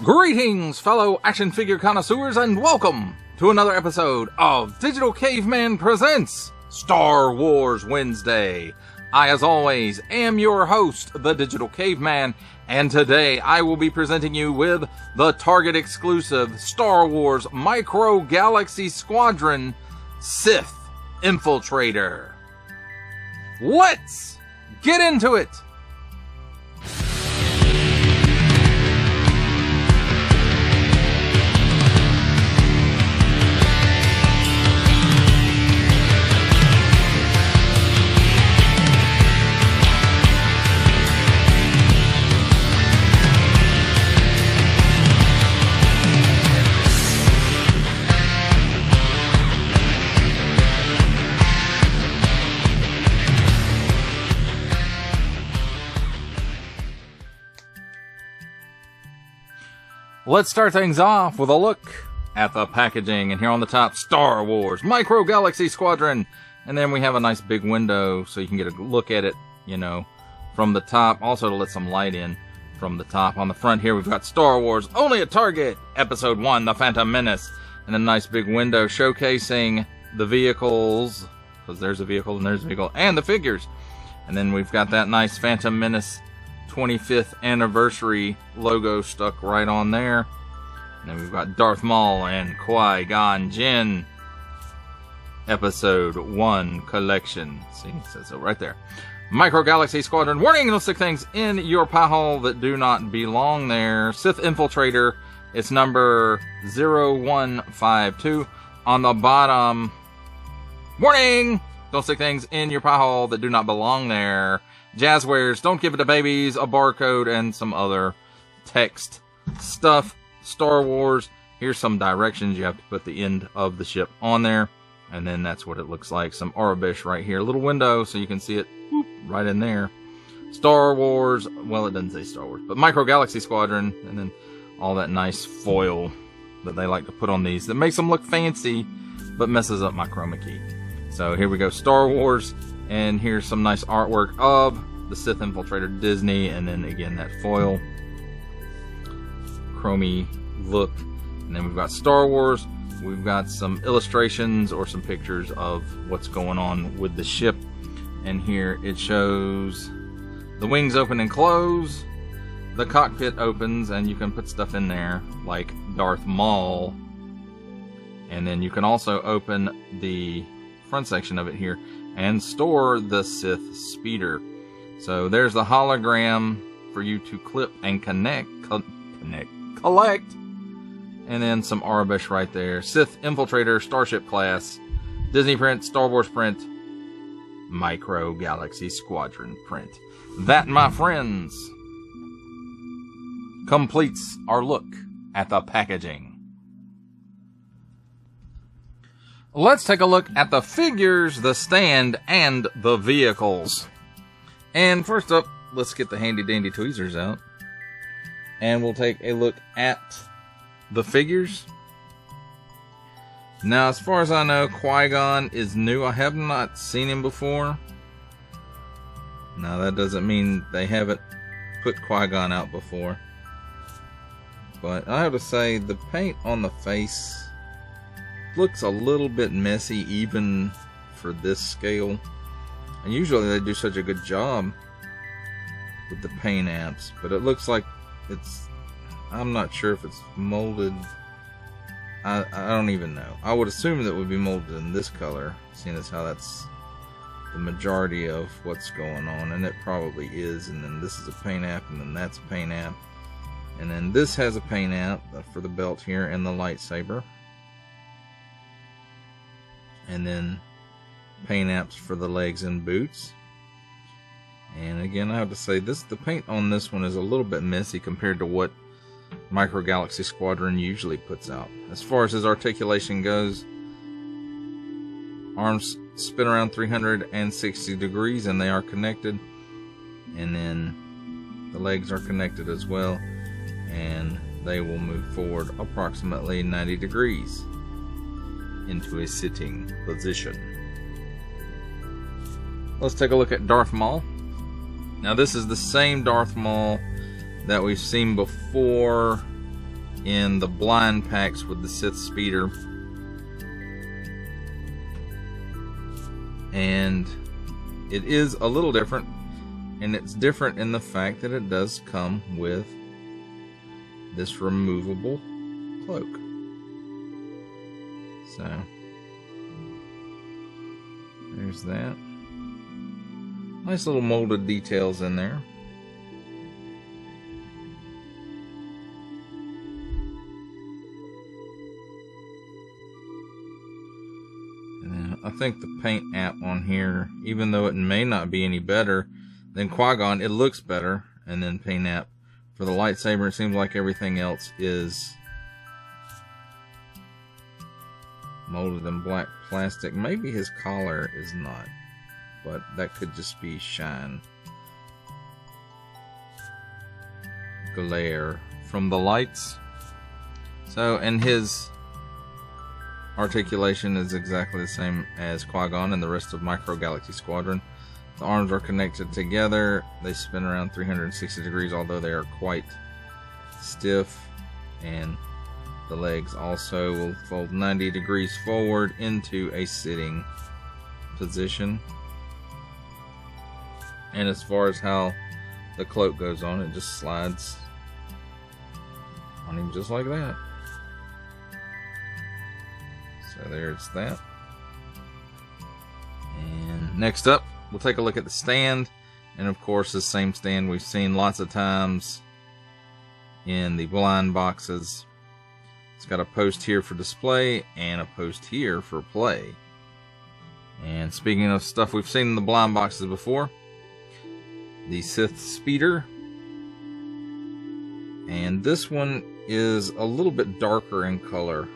Greetings, fellow action figure connoisseurs, and welcome to another episode of Digital Caveman Presents Star Wars Wednesday. I, as always, am your host, the Digital Caveman, and today I will be presenting you with the Target exclusive Star Wars Micro Galaxy Squadron Sith Infiltrator. Let's get into it! Let's start things off with a look at the packaging. And here on the top, Star Wars Micro Galaxy Squadron. And then we have a nice big window so you can get a look at it, you know, from the top. Also to let some light in from the top. On the front here, we've got Star Wars Only at Target, Episode 1, The Phantom Menace. And a nice big window showcasing the vehicles, because there's a vehicle and there's a vehicle, and the figures. And then we've got that nice Phantom Menace 25th anniversary logo stuck right on there. And then we've got Darth Maul and Qui-Gon Jinn Episode 1 collection. See, it says so right there. Micro Galaxy Squadron. Warning, no stick things in your pie hole that do not belong there. Sith Infiltrator. It's number 0152. On the bottom, warning, don't stick things in your pie hole that do not belong there. Jazzwares, don't give it to babies, a barcode, and some other text stuff. Star Wars, here's some directions. You have to put the end of the ship on there, and then that's what it looks like. Some Arabish right here. A little window so you can see it right in there. Star Wars, well, it doesn't say Star Wars, but Micro Galaxy Squadron, and then all that nice foil that they like to put on these that makes them look fancy, but messes up my chroma key. So here we go, Star Wars. And here's some nice artwork of the Sith Infiltrator Disney, and then again that foil chromey look. And then we've got Star Wars. We've got some illustrations or some pictures of what's going on with the ship. And here it shows the wings open and close. The cockpit opens and you can put stuff in there like Darth Maul. And then you can also open the front section of it here and store the Sith Speeder. So there's the hologram for you to clip and collect. And then some Arabish right there. Sith Infiltrator, Starship Class, Disney print, Star Wars print, Micro Galaxy Squadron print. That, my friends, completes our look at the packaging. Let's take a look at the figures, the stand, and the vehicles. And first up, let's get the handy dandy tweezers out. And we'll take a look at the figures. Now, as far as I know, Qui-Gon is new. I have not seen him before. Now, that doesn't mean they haven't put Qui-Gon out before. But I have to say, the paint on the face looks a little bit messy even for this scale, and usually they do such a good job with the paint apps, but it looks like it's, I'm not sure if it's molded. I don't even know. I would assume that it would be molded in this color, seeing as how that's the majority of what's going on, and it probably is. And then this is a paint app, and then that's a paint app, and then this has a paint app for the belt here and the lightsaber. And then paint apps for the legs and boots. And again, I have to say, the paint on this one is a little bit messy compared to what Micro Galaxy Squadron usually puts out. As far as his articulation goes, arms spin around 360 degrees and they are connected. And then the legs are connected as well, and they will move forward approximately 90 degrees into a sitting position. Let's take a look at Darth Maul. Now this is the same Darth Maul that we've seen before in the blind packs with the Sith Speeder. And it is a little different, and it's different in the fact that it does come with this removable cloak. So there's that. Nice little molded details in there. And I think the paint app on here, even though it may not be any better than Qui-Gon, it looks better. And then paint app for the lightsaber, it seems like everything else is molded in black plastic. Maybe his collar is not, but that could just be shine, glare from the lights. So, and his articulation is exactly the same as Qui-Gon and the rest of Micro Galaxy Squadron. The arms are connected together. They spin around 360 degrees, although they are quite stiff. And the legs also will fold 90 degrees forward into a sitting position. And as far as how the cloak goes on, it just slides on him just like that. So there's that. And next up, we'll take a look at the stand. And of course, the same stand we've seen lots of times in the blind boxes. It's got a post here for display and a post here for play. And speaking of stuff we've seen in the blind boxes before, the Sith Speeder. And this one is a little bit darker in color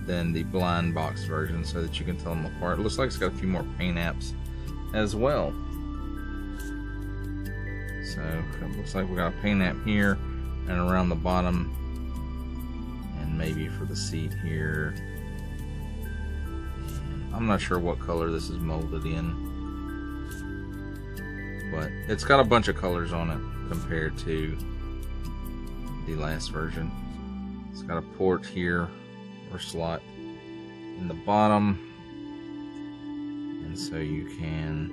than the blind box version, so that you can tell them apart. It looks like it's got a few more paint apps as well. So it looks like we got a paint app here and around the bottom, and maybe for the seat here. And I'm not sure what color this is molded in, but it's got a bunch of colors on it compared to the last version. It's got a port here or slot in the bottom, and so you can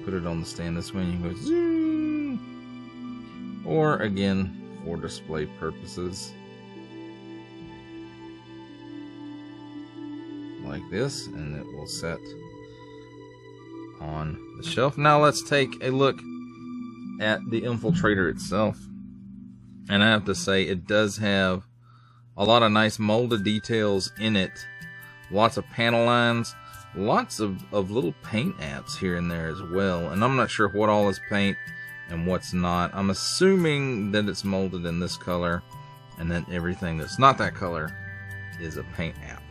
put it on the stand this way and you can go zoom, or again for display purposes like this, and it will set on the shelf. Now let's take a look at the Infiltrator itself, and I have to say it does have a lot of nice molded details in it, lots of panel lines, lots of little paint apps here and there as well, and I'm not sure what all is paint and what's not. I'm assuming that it's molded in this color, and then everything that's not that color is a paint app.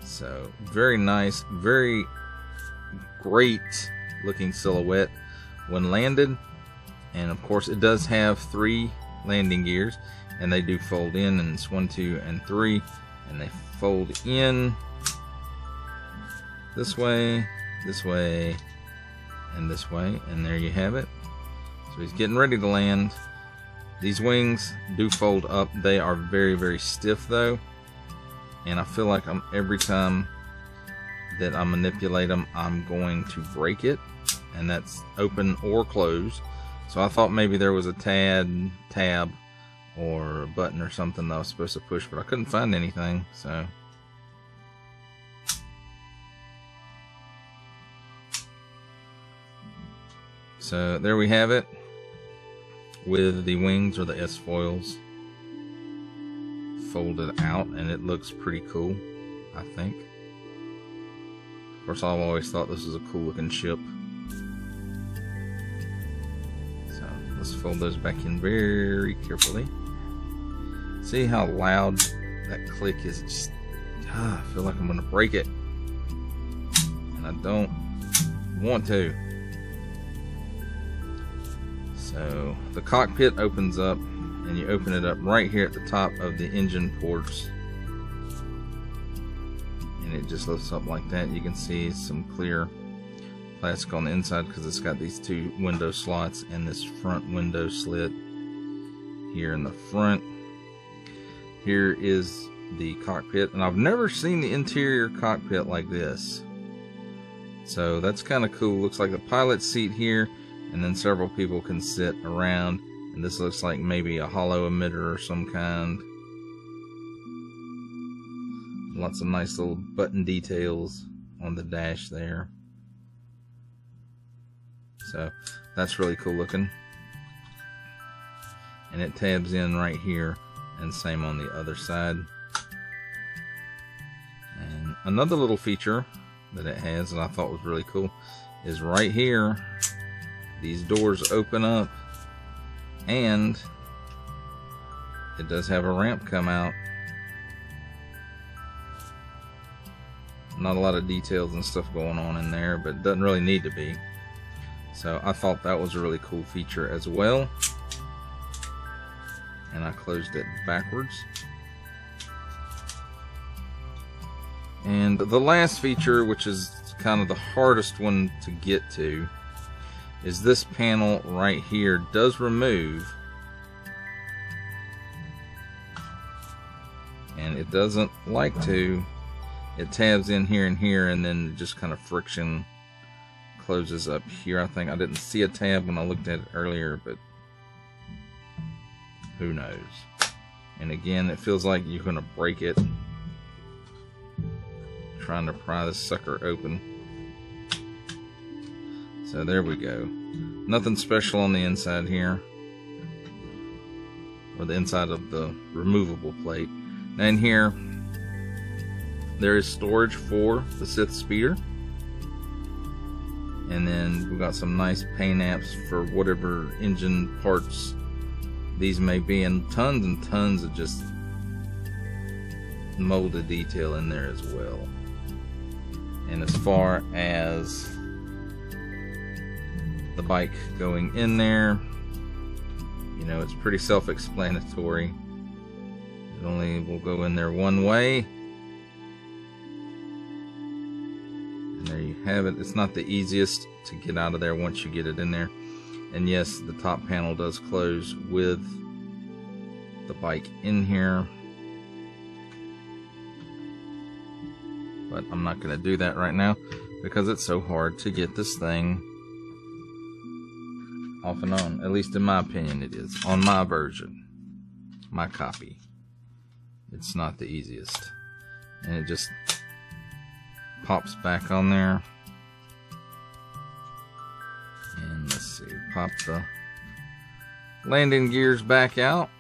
So very nice, very great looking silhouette when landed. And of course it does have 3 landing gears, and they do fold in, and it's 1, 2, and 3, and they fold in this way, and this way, and there you have it. So he's getting ready to land. These wings do fold up. They are very, very stiff though, and I feel like every time that I manipulate them, I'm going to break it, and that's open or close. So I thought maybe there was a tab or a button or something that I was supposed to push, but I couldn't find anything. So there we have it with the wings, or the S-foils, folded out, and it looks pretty cool, I think. Of course, I've always thought this was a cool looking ship. So let's fold those back in very carefully. See how loud that click is? Just, I feel like I'm going to break it, and I don't want to. So the cockpit opens up, and you open it up right here at the top of the engine ports, and it just lifts up like that. You can see some clear plastic on the inside because it's got these two window slots and this front window slit here in the front. Here is the cockpit, and I've never seen the interior cockpit like this, so that's kind of cool. Looks like the pilot seat here, and then several people can sit around, and this looks like maybe a hollow emitter or some kind. Lots of nice little button details on the dash there, so that's really cool looking. And it tabs in right here, and same on the other side. And another little feature that it has that I thought was really cool is right here, these doors open up, and it does have a ramp come out. Not a lot of details and stuff going on in there, but it doesn't really need to be. So I thought that was a really cool feature as well. And I closed it backwards. And the last feature, which is kind of the hardest one to get to, is this panel right here does remove. And it doesn't like to. It tabs in here and here, and then just kind of friction closes up here. I think I didn't see a tab when I looked at it earlier, but who knows. And again, it feels like you're going to break it trying to pry this sucker open. So there we go. Nothing special on the inside here, or the inside of the removable plate. And here there is storage for the Sith speeder, and then we've got some nice paint apps for whatever engine parts these may be, and tons of just molded detail in there as well. And as far as the bike going in there, you know, it's pretty self-explanatory. It only will go in there one way. And there you have it. It's not the easiest to get out of there once you get it in there. And yes, the top panel does close with the bike in here. But I'm not going to do that right now because it's so hard to get this thing off and on. At least in my opinion it is. On my version, my copy, it's not the easiest. And it just pops back on there. And let's see, pop the landing gears back out.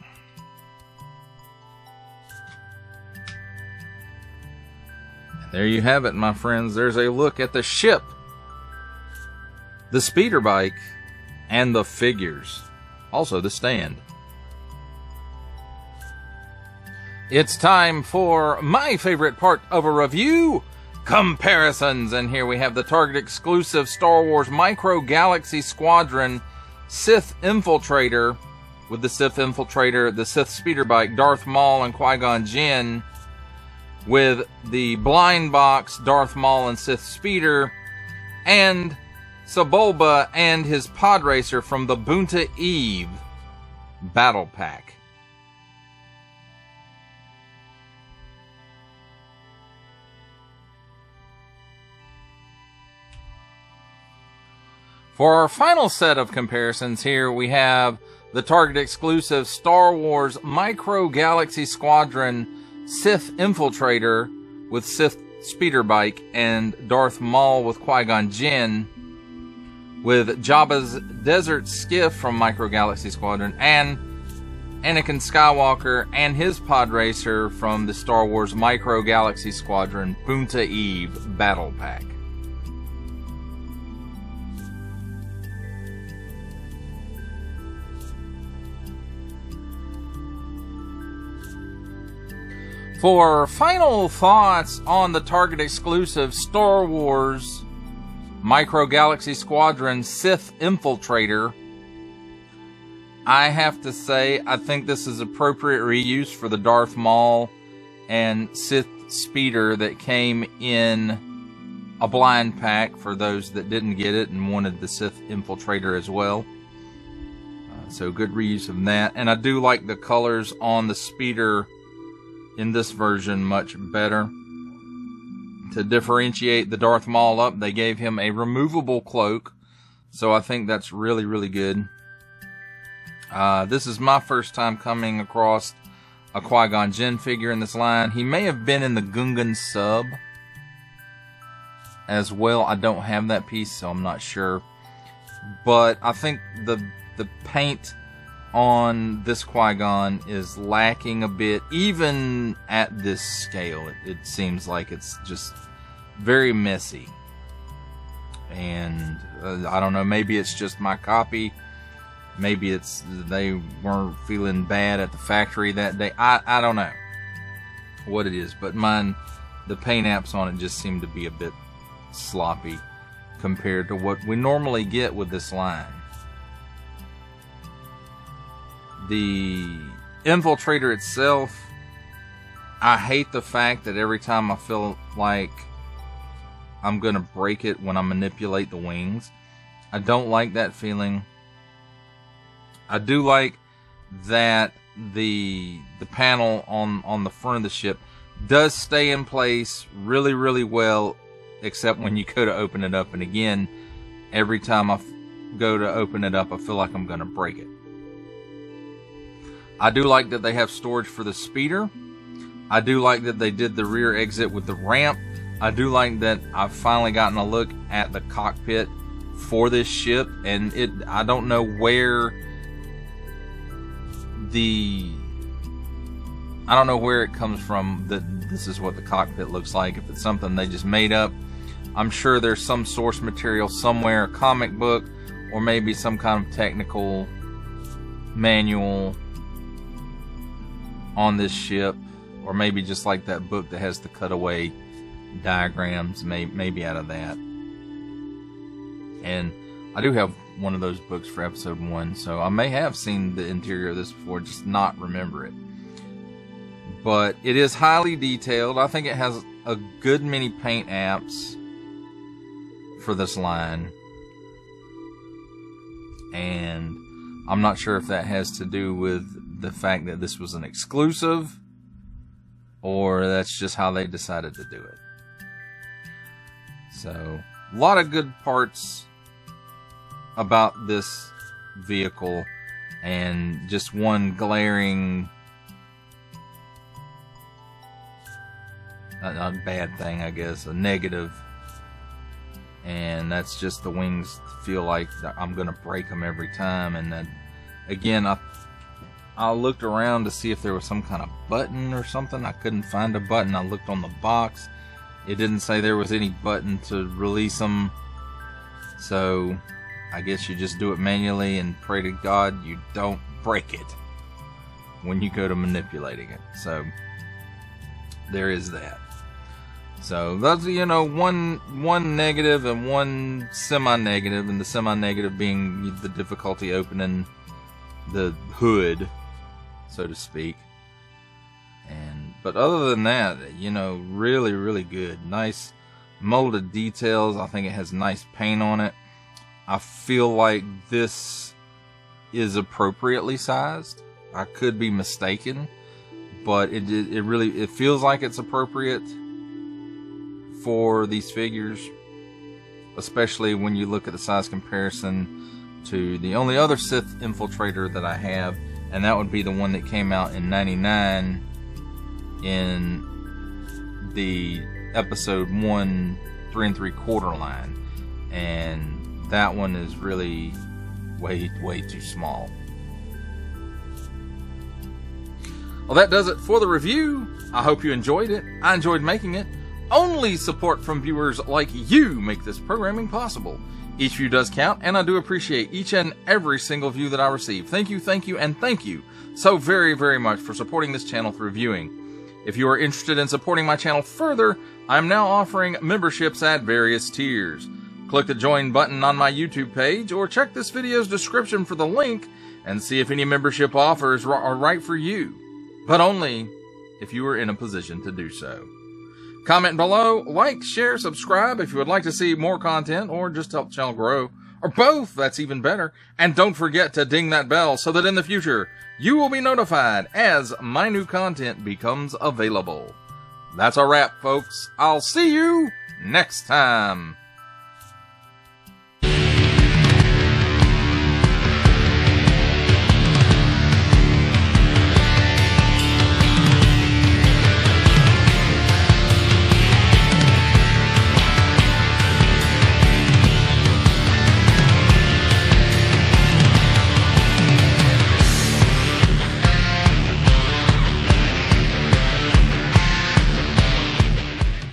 There you have it, my friends. There's a look at the ship, the speeder bike, and the figures. Also the stand. It's time for my favorite part of a review, comparisons. And here we have the Target exclusive Star Wars Micro Galaxy Squadron Sith Infiltrator with the Sith Infiltrator, the Sith speeder bike, Darth Maul and Qui-Gon Jinn, with the blind box, Darth Maul and Sith Speeder, and Sebulba and his pod racer from the Boonta Eve Battle Pack. For our final set of comparisons here, we have the Target exclusive Star Wars Micro Galaxy Squadron Sith Infiltrator with Sith speeder bike, and Darth Maul with Qui-Gon Jinn, with Jabba's desert skiff from Micro Galaxy Squadron, and Anakin Skywalker and his pod racer from the Star Wars Micro Galaxy Squadron Boonta Eve Battle Pack. For final thoughts on the Target exclusive Star Wars Micro Galaxy Squadron Sith Infiltrator, I have to say I think this is appropriate reuse for the Darth Maul and Sith speeder that came in a blind pack for those that didn't get it and wanted the Sith Infiltrator as well. So good reuse of that. And I do like the colors on the speeder in this version much better. To differentiate the Darth Maul up, they gave him a removable cloak. So I think that's really, really good. This is my first time coming across a Qui-Gon Jinn figure in this line. He may have been in the Gungan sub as well. I don't have that piece, so I'm not sure. But I think the paint on this Qui-Gon is lacking a bit, even at this scale. It seems like it's just very messy. And I don't know, maybe it's just my copy. Maybe it's they weren't feeling bad at the factory that day. I don't know what it is, but mine, the paint apps on it just seem to be a bit sloppy compared to what we normally get with this line. The Infiltrator itself, I hate the fact that every time I feel like I'm gonna break it when I manipulate the wings. I don't like that feeling. I do like that the panel on the front of the ship does stay in place really, really well, except when you go to open it up. And again, every time I go to open it up, I feel like I'm gonna break it. I do like that they have storage for the speeder. I do like that they did the rear exit with the ramp. I do like that I've finally gotten a look at the cockpit for this ship, and I don't know where it comes from that this is what the cockpit looks like. If it's something they just made up, I'm sure there's some source material somewhere, a comic book, or maybe some kind of technical manual on this ship, or maybe just like that book that has the cutaway diagrams, maybe out of that. And I do have one of those books for episode 1, so I may have seen the interior of this before, just not remember it. But it is highly detailed. I think it has a good many paint apps for this line, and I'm not sure if that has to do with the fact that this was an exclusive, or that's just how they decided to do it. So, a lot of good parts about this vehicle, and just one glaring, not a bad thing, I guess, a negative, and that's just the wings feel like I'm gonna break them every time. And then again, I looked around to see if there was some kind of button or something. I couldn't find a button. I looked on the box. It didn't say there was any button to release them. So I guess you just do it manually and pray to God you don't break it when you go to manipulating it. So there is that. So that's, one negative and one semi-negative, and the semi-negative being the difficulty opening the hood, so to speak. But other than that, really, really good. Nice molded details. I think it has nice paint on it. I feel like this is appropriately sized. I could be mistaken, but it feels like it's appropriate for these figures, especially when you look at the size comparison to the only other Sith Infiltrator that I have, and that would be the one that came out in '99 in the episode 1 3 3/4 line, and that one is really way too small. Well, that does it for the review. I hope you enjoyed it. I enjoyed making it. Only support from viewers like you make this programming possible. Each view does count, and I do appreciate each and every single view that I receive. Thank you, and thank you so very, very much for supporting this channel through viewing. If you are interested in supporting my channel further, I am now offering memberships at various tiers. Click the join button on my YouTube page, or check this video's description for the link and see if any membership offers are right for you, but only if you are in a position to do so. Comment below, like, share, subscribe if you would like to see more content or just help the channel grow. Or both, that's even better. And don't forget to ding that bell so that in the future, you will be notified as my new content becomes available. That's a wrap, folks. I'll see you next time.